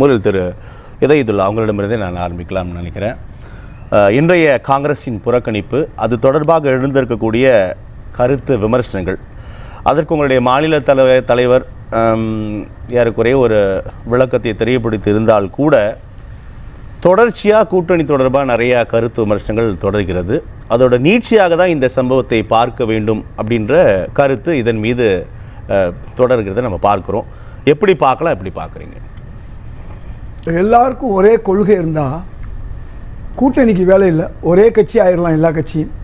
முதலில் திரு இதயதுல்லா அவங்களிடமிருந்தே நான் ஆரம்பிக்கலாம்னு நினைக்கிறேன். இன்றைய காங்கிரஸின் புறக்கணிப்பு, அது தொடர்பாக எழுந்திருக்கக்கூடிய கருத்து விமர்சனங்கள், அதற்கு உங்களுடைய மாநில தலைவர் ஏறக்குறைய ஒரு விளக்கத்தை தெரியப்படுத்தி இருந்தால் கூட தொடர்ச்சியாக கூட்டணி தொடர்பாக நிறைய கருத்து விமர்சனங்கள் தொடர்கிறது. அதோட நீட்சியாக தான் இந்த சம்பவத்தை பார்க்க வேண்டும் அப்படின்ற கருத்து இதன் மீது தொடர்கிறத நம்ம பார்க்குறோம். எப்படி பார்க்கலாம், எப்படி பார்க்குறீங்க? எல்லாருக்கும் ஒரே கொள்கை இருந்தால் கூட்டணிக்கு வேலை இல்லை. ஒரே கட்சி ஆயிடலாம். எல்லா கட்சியும்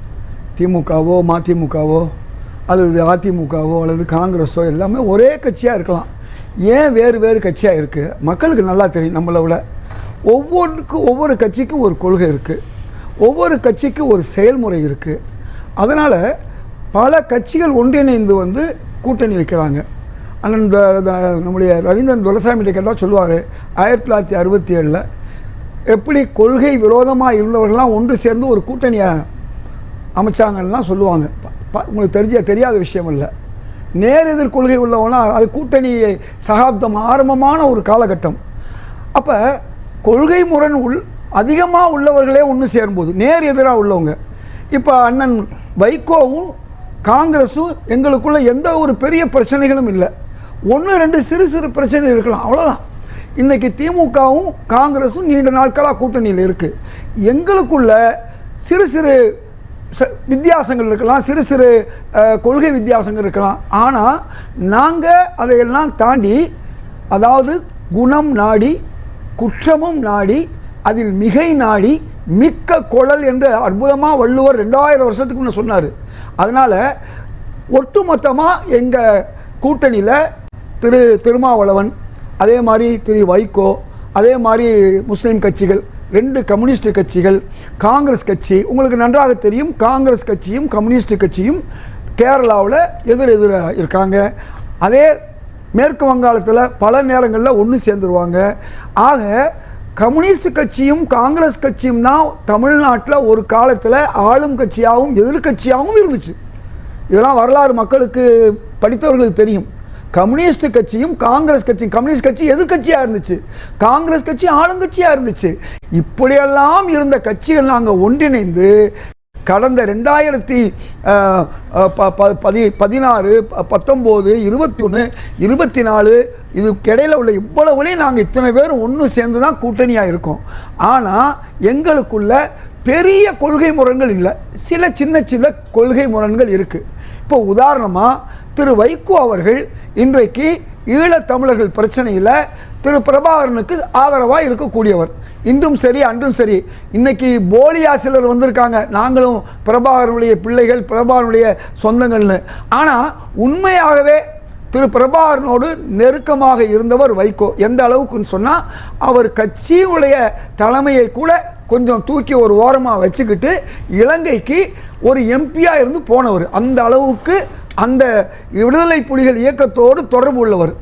திமுகவோ மதிமுகவோ அல்லது அதிமுகவோ அல்லது காங்கிரஸோ எல்லாமே ஒரே கட்சியாக இருக்கலாம். ஏன் வேறு வேறு கட்சியாக இருக்குது? மக்களுக்கு நல்லா தெரியும். நம்மளை விட ஒவ்வொரு கட்சிக்கும் ஒரு கொள்கை இருக்குது, ஒவ்வொரு கட்சிக்கும் ஒரு செயல்முறை இருக்குது. அதனால் பல கட்சிகள் ஒன்றிணைந்து கூட்டணி வைக்கிறாங்க. ஆனால் இந்த நம்முடைய ரவீந்திரன் துரைசாமிகிட்ட கேட்டால் சொல்லுவார், 1967 எப்படி கொள்கை விரோதமாக இருந்தவர்கள்லாம் ஒன்று சேர்ந்து ஒரு கூட்டணியை அமைச்சாங்கன்னா சொல்லுவாங்க. உங்களுக்கு தெரியாத விஷயம் இல்லை. நேர் எதிர் கொள்கை உள்ளவனா அது கூட்டணி சகாப்தம் ஆரம்பமான ஒரு காலகட்டம். அப்போ கொள்கை முரண் அதிகமாக உள்ளவர்களே ஒன்று சேரும்போது நேர் எதிராக உள்ளவங்க, இப்போ அண்ணன் வைகோவும் காங்கிரஸும் எங்களுக்குள்ள எந்த ஒரு பெரிய பிரச்சனைகளும் இல்லை. 1-2 சிறு சிறு பிரச்சனை இருக்கலாம், அவ்வளோதான். இன்றைக்கி திமுகவும் காங்கிரஸும் நீண்ட நாட்களாக கூட்டணியில் இருக்குது. எங்களுக்குள்ள சிறு சிறு வித்தியாசங்கள் இருக்கலாம், சிறு சிறு கொள்கை வித்தியாசங்கள் இருக்கலாம். ஆனால் நாங்கள் அதையெல்லாம் தாண்டி, அதாவது குணம் நாடி குற்றமும் நாடி அதில் மிகை நாடி மிக்க குழல் என்று அற்புதமாக வள்ளுவர் 2000 வருஷத்துக்கு முன்னே சொன்னார். அதனால் ஒட்டுமொத்தமாக எங்கள் கூட்டணியில் திருமாவளவன், அதே மாதிரி திரு வைகோ, அதே மாதிரி முஸ்லீம் கட்சிகள், 2 கம்யூனிஸ்ட் கட்சிகள், காங்கிரஸ் கட்சி. உங்களுக்கு நன்றாக தெரியும், காங்கிரஸ் கட்சியும் கம்யூனிஸ்ட் கட்சியும் கேரளாவில் எதிராக இருக்காங்க. அதே மேற்கு வங்காளத்தில் பல நேரங்களில் ஒன்று சேர்ந்துருவாங்க. ஆக கம்யூனிஸ்ட் கட்சியும் காங்கிரஸ் கட்சியும் தான் தமிழ்நாட்டில் ஒரு காலத்தில் ஆளும் கட்சியாகவும் எதிர்கட்சியாகவும் இருந்துச்சு. இதெல்லாம் வரலாறு மக்களுக்கு படித்தவர்களுக்கு தெரியும். கம்யூனிஸ்ட் கட்சியும் காங்கிரஸ் கட்சியும், கம்யூனிஸ்ட் கட்சி எதிர்கட்சியாக இருந்துச்சு, காங்கிரஸ் கட்சி ஆளுங்கட்சியாக இருந்துச்சு. இப்படியெல்லாம் இருந்த கட்சிகள் நாங்கள் ஒன்றிணைந்து கடந்த 2016, 19, 21, 24 இதுக்கிடையில் உள்ள இவ்வளவுலையும் நாங்கள் இத்தனை பேரும் ஒன்று சேர்ந்து தான் கூட்டணியாக இருக்கோம். ஆனால் எங்களுக்குள்ள பெரிய கொள்கை முரண்கள் இல்லை, சில சின்ன சின்ன கொள்கை முரண்கள் இருக்குது. இப்போ உதாரணமாக திரு வைகோ அவர்கள் இன்றைக்கு ஈழத்தமிழர்கள் பிரச்சனையில் திரு பிரபாகரனுக்கு ஆதரவாக இருக்கக்கூடியவர். இன்றும் சரி அன்றும் சரி. இன்றைக்கி போலியா சிலர் வந்திருக்காங்க, நாங்களும் பிரபாகரனுடைய பிள்ளைகள், பிரபாகரனுடைய சொந்தங்கள்னு. ஆனால் உண்மையாகவே திரு பிரபாகரனோடு நெருக்கமாக இருந்தவர் வைகோ. எந்த அளவுக்குன்னு சொன்னால், அவர் கட்சியுடைய தலைமையை கூட கொஞ்சம் தூக்கி ஒரு ஓரமாக வச்சுக்கிட்டு இலங்கைக்கு ஒரு எம்பியாக இருந்து போனவர். அந்த அளவுக்கு அந்த விடுதலை புலிகள் இயக்கத்தோடு தொடர்பு உள்ளவர்.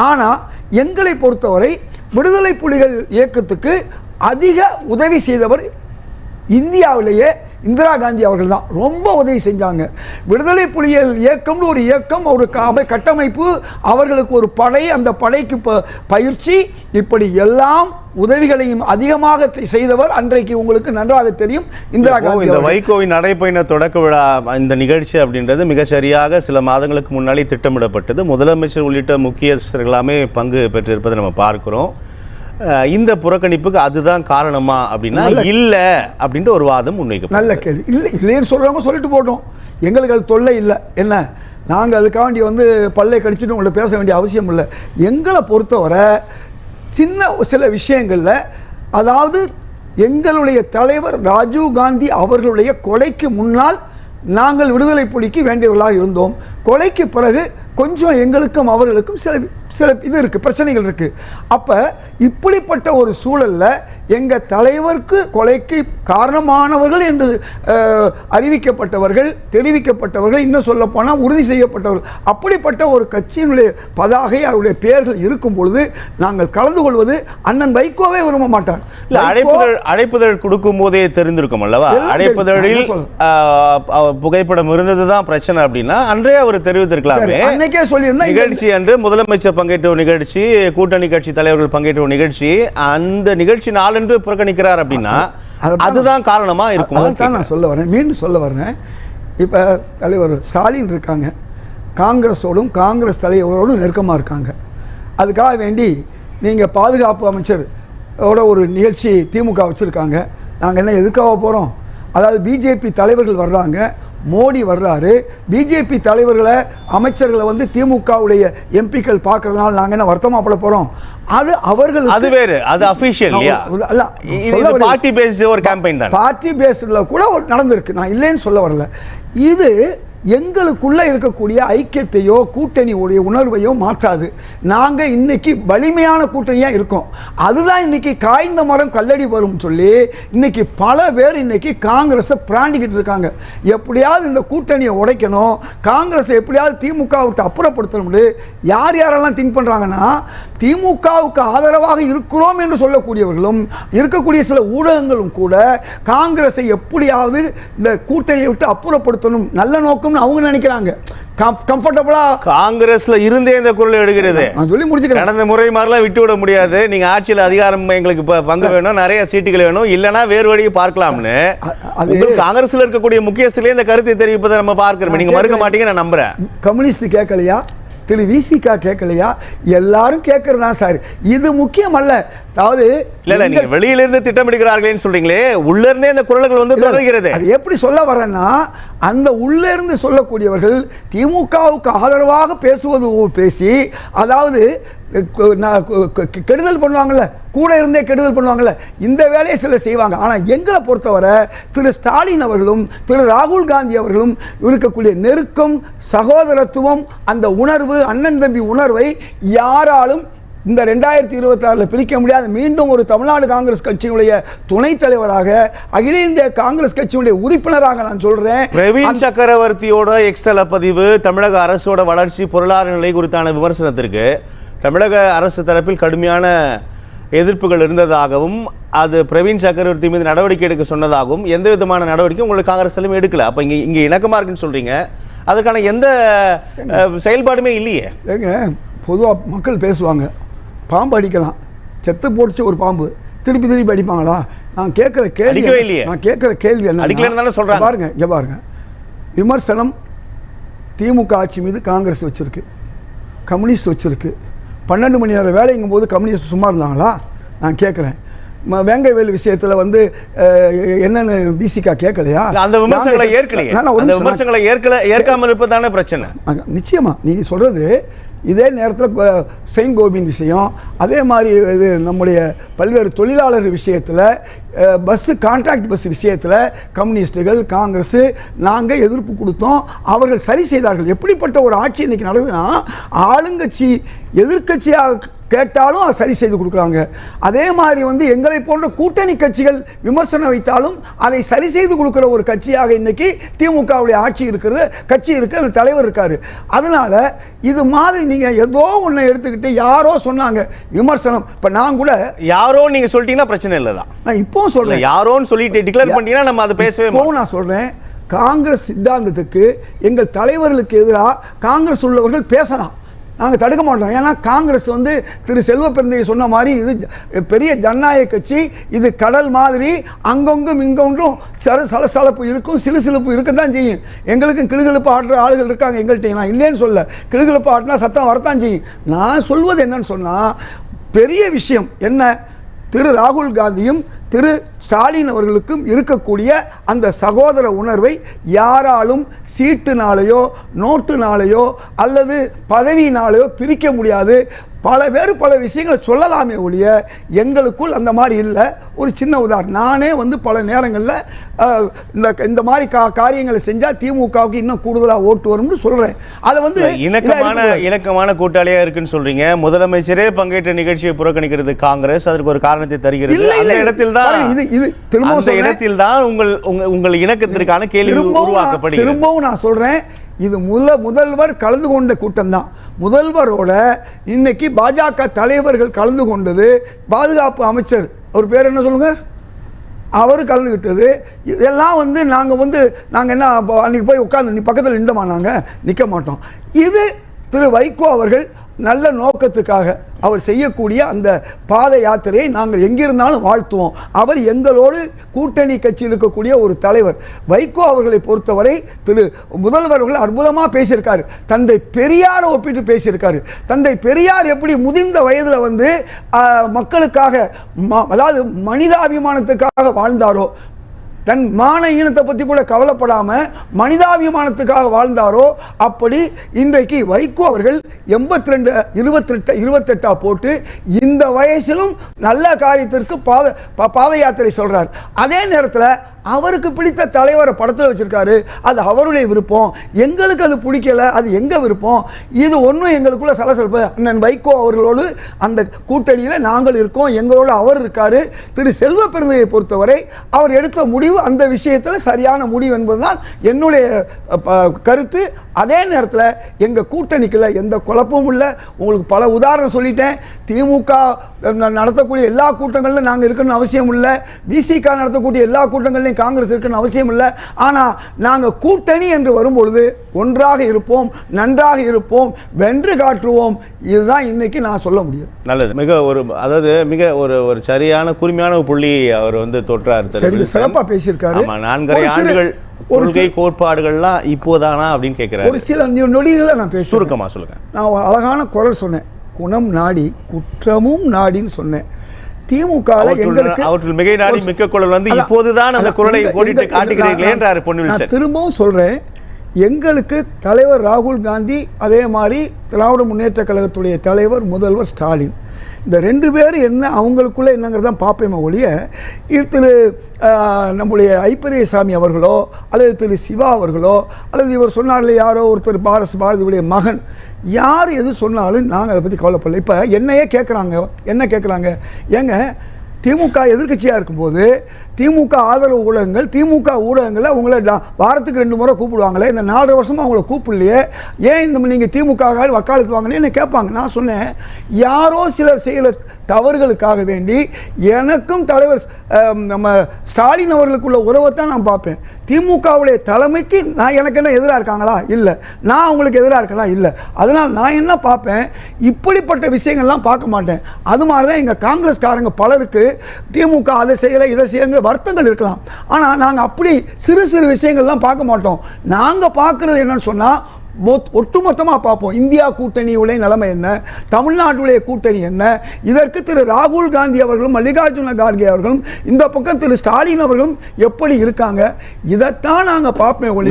ஆனால் எங்களை பொறுத்தவரை விடுதலை புலிகள் இயக்கத்துக்கு அதிக உதவி செய்தவர் இந்தியாவிலேயே இந்திரா காந்தி அவர்கள் தான். ரொம்ப உதவி செஞ்சாங்க. விடுதலை புலிகள் இயக்கம்னு ஒரு இயக்கம், ஒரு கட்டமைப்பு, அவர்களுக்கு ஒரு படை, அந்த படைக்கு பயிற்சி, இப்படி எல்லாம் உதவிகளையும் அதிகமாக செய்தவர் அன்றைக்கு உங்களுக்கு நன்றாக தெரியும் இந்திரா காந்தி. இந்த வைகோவின் நடைபயண தொடக்க விழா இந்த நிகழ்ச்சி அப்படின்றது மிக சரியாக சில மாதங்களுக்கு முன்னாடி திட்டமிடப்பட்டது. முதலமைச்சர் உள்ளிட்ட முக்கியஸ்தர்கள் எல்லாமே பங்கு பெற்றிருப்பதை நம்ம பார்க்கிறோம். இந்த புறக்கணிப்புக்கு அதுதான் காரணமா அப்படின்னா இல்லை அப்படின்ற ஒரு வாதம் முன்வைக்க. நல்ல கேள்வி. இல்லை இல்லைன்னு சொல்கிறவங்க சொல்லிட்டு போட்டோம், எங்களுக்கு அது தொல்லை இல்லை. என்ன, நாங்கள் அதுக்காண்டி பல்லை கடிச்சிட்டு உங்கள்கிட்ட பேச வேண்டிய அவசியம் இல்லை. எங்களை பொறுத்தவரை சின்ன சில விஷயங்களில், அதாவது எங்களுடைய தலைவர் ராஜீவ் காந்தி அவர்களுடைய கொலைக்கு முன்னால் நாங்கள் விடுதலை புலிக்கு வேண்டியவர்களாக இருந்தோம். கொலைக்கு பிறகு கொஞ்சம் எங்களுக்கும் அவர்களுக்கும் சில இது இருக்குது, பிரச்சனைகள் இருக்குது. அப்போ இப்படிப்பட்ட ஒரு சூழலில் எங்கள் தலைவருக்கு கொலைக்கு காரணமானவர்கள் என்று அறிவிக்கப்பட்டவர்கள், தெரிவிக்கப்பட்டவர்கள், இன்னும் சொல்லப்போனால் உறுதி செய்யப்பட்டவர்கள், அப்படிப்பட்ட ஒரு கட்சியினுடைய பதாகை அவருடைய பெயர்கள் இருக்கும் பொழுது நாங்கள் கலந்து கொள்வது அண்ணன் வைகோவே விரும்ப மாட்டார். அழைப்புதழ் கொடுக்கும் போதே தெரிந்திருக்கும் அல்லவா? அழைப்புதழில் புகைப்படம் இருந்ததுதான் பிரச்சனை அப்படின்னா அன்றே அவர் தெரிவித்திருக்கலாம். அன்னைக்கே சொல்லியிருந்தா நிகழ்ச்சி அன்று முதலமைச்சர் பங்கேற்ற ஒரு நிகழ்ச்சி, கூட்டணி கட்சி தலைவர்கள் பங்கேற்ற ஒரு நிகழ்ச்சி, அந்த நிகழ்ச்சி நாளன்று புறக்கணிக்கிறார் அப்படின்னா அதுதான் காரணமா இருக்கும். அதான் நான் சொல்ல வரேன், மீண்டும் சொல்ல வரேன். இப்போ தலைவர் ஸ்டாலின் இருக்காங்க, காங்கிரஸோடும் காங்கிரஸ் தலைவரோடும் நெருக்கமாக இருக்காங்க. அதுக்காக வேண்டி நீங்கள் பாதுகாப்பு அமைச்சரோட ஒரு நிகழ்ச்சி திமுக வச்சுருக்காங்க. நாங்கள் என்ன எதுக்காக போகிறோம்? அதாவது பிஜேபி தலைவர்கள் வர்றாங்க, மோடி வர்றாரு, பிஜேபி தலைவர்களை அமைச்சர்களை வந்து திமுகவுடைய எம்பிக்கள் பார்க்கறதுனால நாங்கள் என்ன வருத்தமாப்பட போகிறோம்? அது அவர்கள் அது வேறு, அது அஃபிஷியல் இல்லையா? சொல்ல பார்ட்டி பேஸ்டு ஒரு கேம்பெயின் தான். பார்ட்டி பேஸ்டில் கூட நடந்திருக்கு, நான் இல்லைன்னு சொல்ல வரல. இது எங்களுக்குள்ளே இருக்கக்கூடிய ஐக்கியத்தையோ கூட்டணியுடைய உணர்வையோ மாற்றாது. நாங்கள் இன்னைக்கு வலிமையான கூட்டணியாக இருக்கோம். அதுதான் இன்னைக்கு காய்ந்த மரம் கல்லடி வரும் சொல்லி இன்னைக்கு பல பேர் இன்னைக்கு காங்கிரஸை பிராண்டிக்கிட்டு இருக்காங்க. எப்படியாவது இந்த கூட்டணியை உடைக்கணும், காங்கிரஸை எப்படியாவது திமுக விட்டு அப்புறப்படுத்தணும்னு யார் யாரெல்லாம் திங்க் பண்ணுறாங்கன்னா, திமுகவுக்கு ஆதரவாக இருக்கிறோம் என்று சொல்லக்கூடியவர்களும் இருக்கக்கூடிய சில ஊடகங்களும் கூட காங்கிரஸை எப்படியாவது இந்த கூட்டணியை விட்டு அப்புறப்படுத்தணும் நல்ல நோக்கம் அவங்க நினைக்கிறாங்க. கம்ஃபர்டபுளா காங்கிரஸ்ல இருந்தே இந்த குரல் எடுக்கிறது. நான் சொல்லி முடிச்சுக்கிறேன். கடந்த முறை மாதிரிலாம் விட்டு விட முடியாது. நீங்க ஆட்சியில் அதிகாரம் எங்களுக்கு பங்கு வேணும், நிறைய சீட்டுகள் வேணும், இல்லைன்னா வேறு வழியை பார்க்கலாம்னு காங்கிரஸ்ல இருக்கக்கூடிய முக்கியஸ்திலே இந்த கருத்தை தெரிவிப்பதை நம்ம பார்க்கிறோம். நீங்க மறுக்க மாட்டீங்க, நான் நம்புறேன். கம்யூனிஸ்ட் கேட்கலையா, திரு விசிகா கேட்கலையா, எல்லாரும் கேட்கறதா சார். இது முக்கியம் அல்ல. அதாவது நீங்க வெளியிலிருந்து திட்டமிடுகிறார்களேன்னு சொல்றீங்களே, உள்ள இருந்தே இந்த குரல்கள் வந்து தொடர்கிறது. அது எப்படி சொல்ல வரேன்னா, அந்த உள்ள இருந்து சொல்லக்கூடியவர்கள் திமுகவுக்கு ஆதரவாக பேசுவது பேசி, அதாவது கெடுதல் பண்ணுவாங்கல்ல, கூட இருந்தே கெடுதல் பண்ணுவாங்கல்ல, இந்த வேலையை சிலர் செய்வாங்க. ஆனால் எங்களை பொறுத்தவரை திரு ஸ்டாலின் அவர்களும் திரு ராகுல் காந்தி அவர்களும் இருக்கக்கூடிய நெருக்கம், சகோதரத்துவம், அந்த உணர்வு, அண்ணன் தம்பி உணர்வை யாராலும் இந்த 2026 பிரிக்க முடியாது. மீண்டும் ஒரு தமிழ்நாடு காங்கிரஸ் கட்சியினுடைய துணைத் தலைவராக, அகில இந்திய காங்கிரஸ் கட்சியினுடைய உறுப்பினராக நான் சொல்றேன். பிரவீன் சக்கரவர்த்தியோட எக்ஸல பதிவு தமிழக அரசோட வளர்ச்சி, பொருளாதார நிலை குறித்தான விமர்சனத்திற்கு தமிழக அரசு தரப்பில் கடுமையான எதிர்ப்புகள் இருந்ததாகவும், அது பிரவீன் சக்கரவர்த்தி மீது நடவடிக்கை எடுக்க சொன்னதாகவும், எந்த விதமான நடவடிக்கை உங்களுக்கு காங்கிரஸ் தலைமை எடுக்கல. அப்ப இங்க இணக்கமா இருக்குன்னு சொல்றீங்க, அதுக்கான எந்த செயல்பாடுமே இல்லையே. ஏங்க, பொதுவாக மக்கள் பேசுவாங்க, பாம்பு அடிக்கலாம், செத்து போட்டுச்சு ஒரு பாம்பு, திருப்பி திருப்பி அடிப்பாங்களா? நான் கேட்குற கேள்வி என்ன சொல்றாங்க பாருங்க. இங்கே பாருங்க, விமர்சனம் திமுக ஆட்சி மீது காங்கிரஸ் வச்சிருக்கு, கம்யூனிஸ்ட் வச்சிருக்கு. 12 மணி நேரம் வேலைங்கும் போது கம்யூனிஸ்ட் சும்மா இருந்தாங்களா? நான் கேட்குறேன். வேங்கைவேலு விஷயத்தில் வந்து என்னன்னு பிசிகா கேட்கலையா? அந்த விமர்சனங்களை ஏற்காமல் இருப்பதான பிரச்சனை. நிச்சயமா நீங்க சொல்றது. இதே நேரத்தில் செயின்ட் கோபின் விஷயம், அதே மாதிரி இது நம்முடைய பல்வேறு தொழிலாளர் விஷயத்தில், பஸ்ஸு கான்ட்ராக்ட் பஸ் விஷயத்தில் கம்யூனிஸ்டுகள், காங்கிரஸ் நாங்கள் எதிர்ப்பு கொடுத்தோம், அவர்கள் சரி செய்தார்கள். எப்படிப்பட்ட ஒரு ஆட்சி இன்னைக்கு நடக்குதுன்னா, ஆளுங்கட்சி எதிர்கட்சியாக கேட்டாலும் அதை சரி செய்து கொடுக்குறாங்க. அதே மாதிரி வந்து எங்களை போன்ற கூட்டணி கட்சிகள் விமர்சனம் வைத்தாலும் அதை சரி செய்து கொடுக்குற ஒரு கட்சியாக இன்னைக்கு திமுகவுடைய ஆட்சி இருக்கிறது, கட்சி இருக்கு, அந்த தலைவர் இருக்காரு. அதனால இது மாதிரி நீங்க ஏதோ ஒன்று எடுத்துக்கிட்டு யாரோ சொன்னாங்க விமர்சனம். இப்போ நான் கூட யாரோ நீங்க சொல்லிட்டீங்கன்னா பிரச்சனை இல்லை தான். நான் இப்போவும் சொல்றேன், யாரோன்னு சொல்லிட்டு டிக்ளேர் பண்ணிட்டீங்கன்னா நம்ம அதை பேசவே. இப்போவும் நான் சொல்றேன், காங்கிரஸ் சித்தாந்தத்துக்கு எங்கள் தலைவர்களுக்கு எதிராக காங்கிரஸ் உள்ளவர்கள் பேசலாம், நாங்கள் தடுக்க மாட்டோம். ஏன்னா காங்கிரஸ் வந்து திரு செல்வ பெருந்தையை சொன்ன மாதிரி இது பெரிய ஜனநாயக கட்சி, இது கடல் மாதிரி அங்கொங்கும் இங்கொன்றும் சலசலப்பு இருக்கும், சிலுசிலுப்பு இருக்க தான் செய்யும். எங்களுக்கும் கிளுகிழப்பு ஆடுற ஆளுகள் இருக்காங்க எங்கள்கிட்ட, நான் இல்லைன்னு சொல்ல. கிளுகிழப்பு ஆட்டினா சத்தம் வரத்தான் செய்யும். நான் சொல்வது என்னன்னு சொன்னால், பெரிய விஷயம் என்ன, திரு ராகுல் காந்தியும் திரு ஸ்டாலின் அவர்களுக்கும் இருக்கக்கூடிய அந்த சகோதர உணர்வை யாராலும் சீட்டுனாலேயோ நோட்டுனாலேயோ அல்லது பதவியினாலேயோ பிரிக்க முடியாது. பல பேர் பல விஷயங்களை சொல்லலாமே ஒழிய எங்களுக்குள் அந்த மாதிரி இல்லை. ஒரு சின்ன உதாரணம், நானே வந்து பல நேரங்களில் இந்த மாதிரி காரியங்களை செஞ்சால் திமுகவுக்கு இன்னும் கூடுதலாக ஓட்டு வரும்னு சொல்கிறேன். அதை வந்து இணக்கமான கூட்டாளியாக இருக்குன்னு சொல்கிறீங்க. முதலமைச்சரே பங்கேற்ற நிகழ்ச்சியை புறக்கணிக்கிறது காங்கிரஸ், அதற்கு ஒரு காரணத்தை தருகிறது. அந்த இடத்தில் தான் உங்கள் இணக்கத்திற்கான கேள்வி உருவாக்கப்படுகிறது. திரும்பவும் நான் சொல்கிறேன், இது முதல்வர் கலந்து கொண்ட கூட்டம் தான். முதல்வரோட இன்னைக்கு பாஜக தலைவர்கள் கலந்து கொண்டது, பாதுகாப்பு அமைச்சர் அவர் பேர் என்ன சொல்லுங்க, அவர் கலந்துக்கிட்டது. இதெல்லாம் வந்து நாங்கள் என்ன அன்றைக்கி போய் உட்காந்து நீ பக்கத்தில் நின்றோமா? நாங்கள் நிற்க மாட்டோம். இது திரு வைகோ அவர்கள் நல்ல நோக்கத்துக்காக அவர் செய்யக்கூடிய அந்த பாத யாத்திரையை நாங்கள் எங்கிருந்தாலும் வாழ்த்துவோம். அவர் எங்களோடு கூட்டணி கட்சியில் இருக்கக்கூடிய ஒரு தலைவர். வைகோ அவர்களை பொறுத்தவரை திரு முதல்வர் அவர்கள் அற்புதமாக பேசியிருக்காரு. தந்தை பெரியாரை ஒப்பிட்டு பேசியிருக்காரு. தந்தை பெரியார் எப்படி முதிர்ந்த வயதில் வந்து மக்களுக்காக அதாவது மனிதாபிமானத்துக்காக வாழ்ந்தாரோ, தன் மான ஈனத்தை பற்றி கூட கவலைப்படாமல் மனிதாபிமானத்துக்காக வாழ்ந்தாரோ, அப்படி இன்றைக்கு வைகோ அவர்கள் 82 போட்டு இந்த வயசிலும் நல்ல காரியத்திற்கு பாத யாத்திரை சொல்கிறார். அதே நேரத்தில் அவருக்கு பிடித்த தலைவரை படத்தில் வச்சுருக்காரு. அது அவருடைய விருப்பம். எங்களுக்கு அது பிடிக்கல, அது எங்கள் விருப்பம். இது ஒன்றும் எங்களுக்குள்ள சலசலப்பு. அண்ணன் வைகோ அவர்களோடு அந்த கூட்டணியில் நாங்கள் இருக்கோம், எங்களோடு அவர் இருக்கார். திரு செல்வ பெருந்தையை பொறுத்தவரை அவர் எடுத்த முடிவு அந்த விஷயத்தில் சரியான முடிவு என்பதுதான் என்னுடைய கருத்து. அதே நேரத்தில் எங்கள் கூட்டணிக்குள்ள எந்த குழப்பமும் இல்லை. உங்களுக்கு பல உதாரணம் சொல்லிட்டேன். திமுக நடத்தக்கூடிய எல்லா கூட்டங்களிலும் நாங்கள் இருக்கணும்னு அவசியம் இல்லை. விசிக நடத்தக்கூடிய எல்லா கூட்டங்களையும் காங்கிரஸ் இருக்குன்னு அவசியம் இல்லை. ஆனால் நாங்கள் கூட்டணி என்று வரும்பொழுது ஒன்றாக இருப்போம், நன்றாக இருப்போம், வென்று காட்டுவோம். இதுதான் இன்னைக்கு நான் சொல்ல முடியும். நல்லது. மிக ஒரு சரியான கூர்மையான புள்ளி அவர் வந்து தொற்றார். சிறப்பாக பேசியிருக்காரு. 4.5 ஆண்டுகள் கொள்கை கோட்பாடுகள்லாம் இப்போதானா அப்படின்னு கேட்கிறாரு. ஒரு சில நொடிகளை நான் பேச சுருக்கமாக சொல்லுங்க. நான் அழகான குரல் சொன்னேன். குணம் நாடி குற்றமும் நாடின்னு சொன்னேன். திமுக அவற்றில் மிகை நாடி மிக்க குரல் வந்து இப்போதுதான் அந்த குரலை போட்டு காட்டுகிறீர்களே என்றார் பொன்னியின். நான் திரும்பவும் சொல்றேன், எங்களுக்கு தலைவர் ராகுல் காந்தி, அதே மாதிரி திராவிட முன்னேற்ற கழகத்துடைய தலைவர் முதல்வர் ஸ்டாலின், இந்த 2 பேரும் என்ன அவங்களுக்குள்ளே என்னங்கிறதான் பார்ப்பேமே ஒழிய, திரு நம்முடைய ஐப்பரியசாமி அவர்களோ அல்லது திரு சிவா அவர்களோ அல்லது இவர் சொன்னார்ல யாரோ ஒருத்தர் பாரதியுடைய மகன் யார் எது சொன்னாலும் நாங்கள் அதை பற்றி கவலைப்படல. இப்போ என்ன கேட்குறாங்க, ஏங்க திமுக எதிர்கட்சியாக இருக்கும்போது திமுக ஆதரவு ஊடகங்கள், திமுக ஊடகங்களை உங்களை வாரத்துக்கு 2 முறை கூப்பிடுவாங்களே, இந்த 4 வருஷமாக அவங்கள கூப்பிடலையே, ஏன் இந்த நீங்கள் திமுக வக்காலத்து வாங்கினே என்ன கேட்பாங்க. நான் சொன்னேன், யாரோ சிலர் செய்கிற தவறுகளுக்காக வேண்டி எனக்கும் தலைவர் நம்ம ஸ்டாலின் அவர்களுக்குள்ள உறவைத்தான் நான் பார்ப்பேன். திமுகவுடைய தலைமைக்கு எனக்கு என்ன எதிராக இருக்காங்களா? இல்லை. நான் அவங்களுக்கு எதிராக இருக்கலாம்? இல்லை. அதனால் நான் என்ன பார்ப்பேன், இப்படிப்பட்ட விஷயங்கள்லாம் பார்க்க மாட்டேன். அது மாதிரி தான் எங்கள் காங்கிரஸ்காரங்க பலருக்கு திமுக அதை செய்யலை இதை செய்யங்க வருத்தங்கள் இருக்கலாம். ஆனால் நாங்கள் அப்படி சிறு சிறு விஷயங்கள்லாம் பார்க்க மாட்டோம். நாங்கள் பார்க்குறது என்னன்னு சொன்னால் ஒட்டுமொத்தமாக பார்ப்போம். இந்தியா கூட்டணியுடைய நிலைமை என்ன, தமிழ்நாட்டுடைய கூட்டணி என்ன, இதற்கு திரு ராகுல் காந்தி அவர்களும் மல்லிகார்ஜுன கார்கே அவர்களும் இந்த பக்கம் திரு ஸ்டாலின் அவர்களும் எப்படி இருக்காங்க, இதைத்தான் நாங்கள் பார்ப்போம்.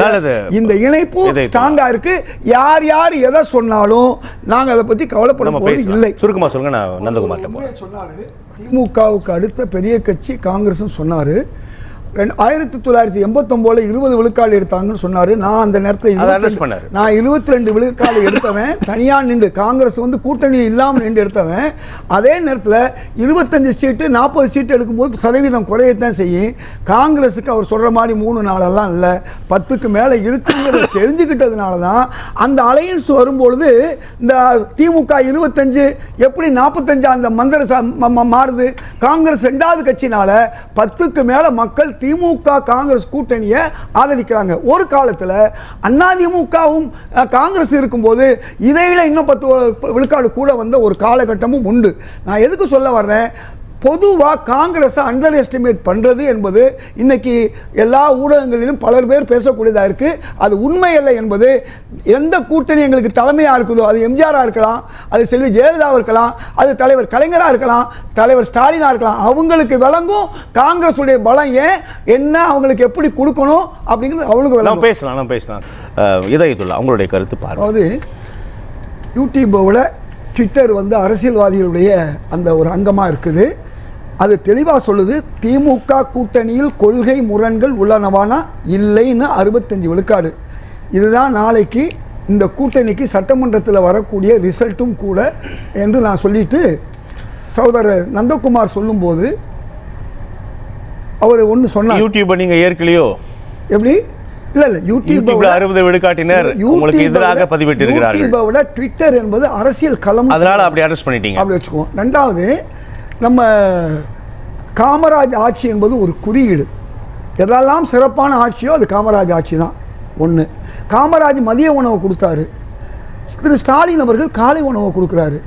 இந்த இணைப்பு ஸ்ட்ராங்கா இருக்கு. யார் யார் எதை சொன்னாலும் நாங்கள் அதை பற்றி கவலைப்பட போவது இல்லை. சுருக்கமாக சொல்லுங்க. நான் நந்தகுமார் சொன்னாரு, திமுகவுக்கு அடுத்த பெரிய கட்சி காங்கிரஸ் சொன்னார். 1989 20 விழுக்காடு எடுத்தாங்கன்னு சொன்னார். நான் அந்த நேரத்தில் 22 விழுக்காடு எடுத்தவன், தனியாக நின்று காங்கிரஸ் வந்து கூட்டணி இல்லாமல் நின்று எடுத்தவன். அதே நேரத்தில் 25 சீட்டு 40 சீட்டு எடுக்கும்போது சதவீதம் குறையத்தான் செய்யும். காங்கிரஸுக்கு அவர் சொல்கிற மாதிரி 3 நாளெல்லாம் இல்லை, 10க்கு மேலே இருக்குங்கிறத தெரிஞ்சுக்கிட்டதுனால தான் அந்த அலையன்ஸ் வரும்பொழுது இந்த திமுக 25 எப்படி 45 அந்த மந்திர மாறுது. காங்கிரஸ் 2வது கட்சினால 10க்கு மேலே மக்கள் திமுக காங்கிரஸ் கூட்டணியை ஆதரிக்கிறாங்க. ஒரு காலத்தில் அதிமுகவும் காங்கிரஸ் இருக்கும்போது இதையில இன்னும் 10 விழுக்காடு கூட வந்த ஒரு காலகட்டமும் உண்டு. நான் எதுக்கு சொல்ல வர்றேன், பொதுவாக காங்கிரஸை அண்டர் எஸ்டிமேட் பண்ணுறது என்பது இன்னைக்கு எல்லா ஊடகங்களிலும் பலர் பேர் பேசக்கூடியதாக இருக்குது. அது உண்மை இல்லை என்பது, எந்த கூட்டணி எங்களுக்கு தலைமையாக இருக்குதோ, அது எம்ஜிஆராக இருக்கலாம், அது செல்வி ஜெயலலிதாவாக இருக்கலாம், அது தலைவர் கலைஞராக இருக்கலாம், தலைவர் ஸ்டாலினாக இருக்கலாம், அவங்களுக்கு விளங்கும் காங்கிரஸ் உடைய பலம் ஏன் என்ன, அவங்களுக்கு எப்படி கொடுக்கணும் அப்படிங்கிறது அவங்களுக்கு விளங்கும். பேசலாம். இதயத்துள்ள அவங்களுடைய கருத்து பாருங்க. அதாவது யூடியூபோட ட்விட்டர் வந்து அரசியல்வாதிகளுடைய அந்த ஒரு அங்கமாக இருக்குது. அது தெளிவாக சொல்லுது, திமுக கூட்டணியில் கொள்கை முரண்கள் உள்ளனவானா இல்லைன்னு 65 விழுக்காடு. இதுதான் நாளைக்கு இந்த கூட்டணிக்கு சட்டமன்றத்தில் வரக்கூடிய ரிசல்ட்டும் கூட என்று நான் சொல்லிட்டு, சகோதரர் நந்தகுமார் சொல்லும்போது அவர் ஒன்று சொன்னார். யூடியூப்பை நீங்கள் ஏற்கலையோ? எப்படி? இல்ல யூடியூப்ல 60 விழுக்காட்டினர் உங்களுக்கு எதிராக பதிவிட்டிருக்கிறார்கள். யூடியூபோட ட்விட்டர் என்பது அரசியல் களம், அதனால அப்படி அரெஸ்ட் பண்ணிட்டீங்க. அப்படி வச்சுக்குவோம். 2வது, நம்ம காமராஜ் ஆட்சி என்பது ஒரு குறியீடு. எதெல்லாம் சிறப்பான ஆட்சியோ அது காமராஜ் ஆட்சி தான். 1, காமராஜ் மதிய உணவு கொடுத்தாரு. திரு ஸ்டாலின் அவர்கள் காலை உணவை கொடுக்குறாரு.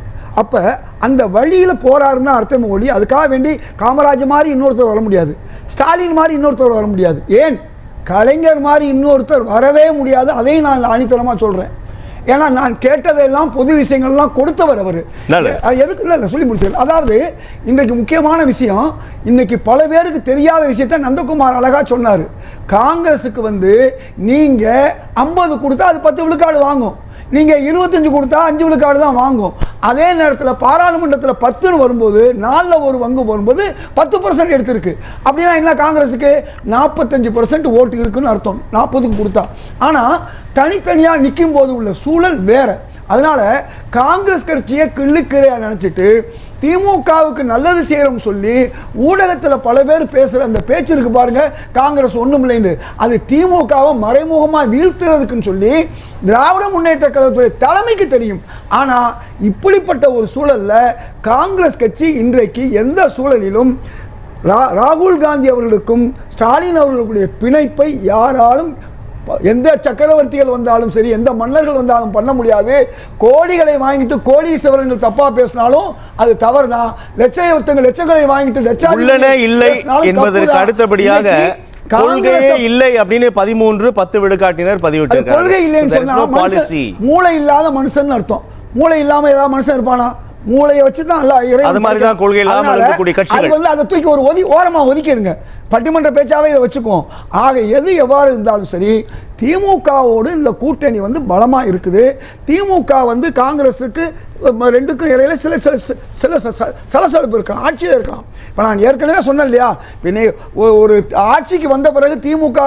அப்போ அந்த வழியில் போகிறாருன்னு அர்த்தம் ஒழி, அதுக்காக வேண்டி காமராஜ் மாதிரி இன்னொருத்தர் வர முடியாது, ஸ்டாலின் மாதிரி இன்னொருத்தர் வர முடியாது, ஏன் கலைஞர் மாதிரி இன்னொருத்தர் வரவே முடியாது. அதையும் நான் ஆணித்தரமாக சொல்கிறேன். ஏன்னா நான் கேட்டதெல்லாம் பொது விஷயங்கள்லாம் கொடுத்தவர் அவர். எதுக்கு இல்லை சொல்லி முடிச்சிருக்கேன். அதாவது இன்றைக்கு முக்கியமான விஷயம், இன்னைக்கு பல பேருக்கு தெரியாத விஷயத்த நந்தகுமார் அழகா சொன்னார். காங்கிரஸுக்கு நீங்கள் 50 கொடுத்தா அது 10 விழுக்காடு வாங்கும், நீங்கள் 25 கொடுத்தா 5 விழுக்காடு தான் வாங்கும். அதே நேரத்தில் பாராளுமன்றத்தில் 10ன்னு வரும்போது 4ல் ஒரு பங்கு வரும்போது 10% எடுத்திருக்கு. அப்படின்னா என்ன, காங்கிரஸுக்கு 45% ஓட்டு இருக்குன்னு அர்த்தம் 40க்கு கொடுத்தா. ஆனால் தனித்தனியாக நிற்கும் போது உள்ள சூழல் வேற. அதனால காங்கிரஸ் கட்சியை கிள்ளுக்கிறையாக நினச்சிட்டு திமுகவுக்கு நல்லது செய்கிறோம் சொல்லி ஊடகத்தில் பல பேர் பேசுகிற அந்த பேச்சு இருக்கு பாருங்க, காங்கிரஸ் ஒன்றும் இல்லைன்னு, அது திமுகவை மறைமுகமாக வீழ்த்துறதுக்குன்னு சொல்லி திராவிட முன்னேற்ற கழகத்துடைய தலைமைக்கு தெரியும். ஆனால் இப்படிப்பட்ட ஒரு சூழலில் காங்கிரஸ் கட்சி இன்றைக்கு எந்த சூழலிலும் ராகுல் காந்தி அவர்களுக்கும் ஸ்டாலின் அவர்களுடைய பிணைப்பை யாராலும், எந்த சக்கரவர்த்திகள் வந்தாலும் சரி, எந்த மன்னர்கள் வந்தாலும் பண்ண முடியாது. கோடிகளை வாங்கிட்டு கோடீஸ்வரர்கள் தப்பா பேசினாலும் அது தவறு தான். லட்சங்களை வாங்கிட்டு லட்சம் இல்லை என்பதற்கு அடுத்தபடியாக கொள்கையே இல்லை அப்படின்னு 13 விழுக்காட்டினர் பதிவிட்டிருக்காங்க. கொள்கை இல்லைன்னு சொன்னா மூளை இல்லாத மனுஷன் அர்த்தம். மூளை இல்லாம ஏதாவது மனுஷன் இருப்பானா? மூளையை வச்சு தான் அது மாதிரி தான் கொள்கை இல்லாம இருக்கக்கூடிய கட்சிகள். அதை தூக்கி ஒரு ஓரமா ஒதுக்கிடுங்க, பட்டிமன்ற பேச்சாவே இதை வச்சுக்குவோம். ஆக எது எவ்வாறு இருந்தாலும் சரி, திமுகவோடு இந்த கூட்டணி பலமாக இருக்குது. திமுக காங்கிரஸுக்கு ரெண்டுக்கும் இடையில சில சலசலப்பு இருக்கலாம், ஆட்சியில் இருக்கலாம். இப்போ நான் ஏற்கனவே சொன்னேன் இல்லையா, பின்ன ஒரு ஆட்சிக்கு வந்த பிறகு திமுக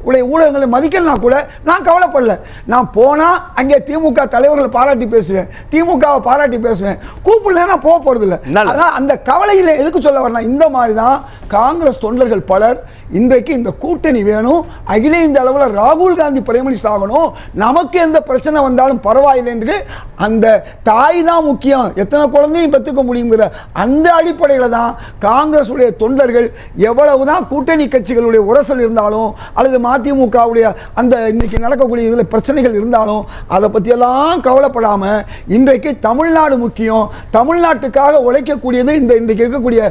உடைய ஊடகங்களை மதிக்கலனா கூட நான் கவலைப்படல. நான் போனால் அங்கே திமுக தலைவர்களை பாராட்டி பேசுவேன், திமுகவை பாராட்டி பேசுவேன், கூப்பிடலன்னா போக போகிறதில்ல. அதனால் அந்த கவலையில் எதுக்கு சொல்ல வரலாம், இந்த மாதிரி தான் காங்கிரஸ் தொண்டர்கள் பலர் இன்றைக்கு இந்த கூட்டணி வேணும், அகில இந்த அளவில் ராகுல் காந்தி பிரைம் மினிஸ்டர் ஆகணும், நமக்கு எந்த பிரச்சனை வந்தாலும் பரவாயில்லை என்று அந்த தாய் தான் முக்கியம், எத்தனை குழந்தையும் பெற்றுக்க முடியுங்கிற அந்த அடிப்படையில் தான் காங்கிரஸ் உடைய தொண்டர்கள் எவ்வளவுதான் கூட்டணி கட்சிகளுடைய உரசல் இருந்தாலும் அல்லது மதிமுகவுடைய அந்த இன்னைக்கு நடக்கக்கூடிய இதில் பிரச்சனைகள் இருந்தாலும் அதை பற்றியெல்லாம் கவலைப்படாமல் இன்றைக்கு தமிழ்நாடு முக்கியம், தமிழ்நாட்டுக்காக உழைக்கக்கூடியது இந்த இன்றைக்கு இருக்கக்கூடிய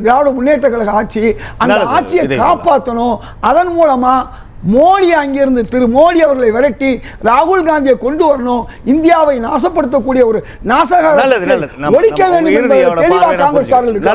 திராவிட முன்னேற்ற கழக ஆட்சி. அந்த ஆட்சியை காப்பாற்றணும். அதன் மூலமா மோடி அங்கிருந்து திரு மோடி அவர்களை விரட்டி ராகுல் காந்தியை கொண்டு வரணும். இந்தியாவை நாசப்படுத்தக்கூடிய ஒரு நாசகார ஒழிக்க வேண்டும் என்பது தெளிவாக காங்கிரஸ்காரர்கள்.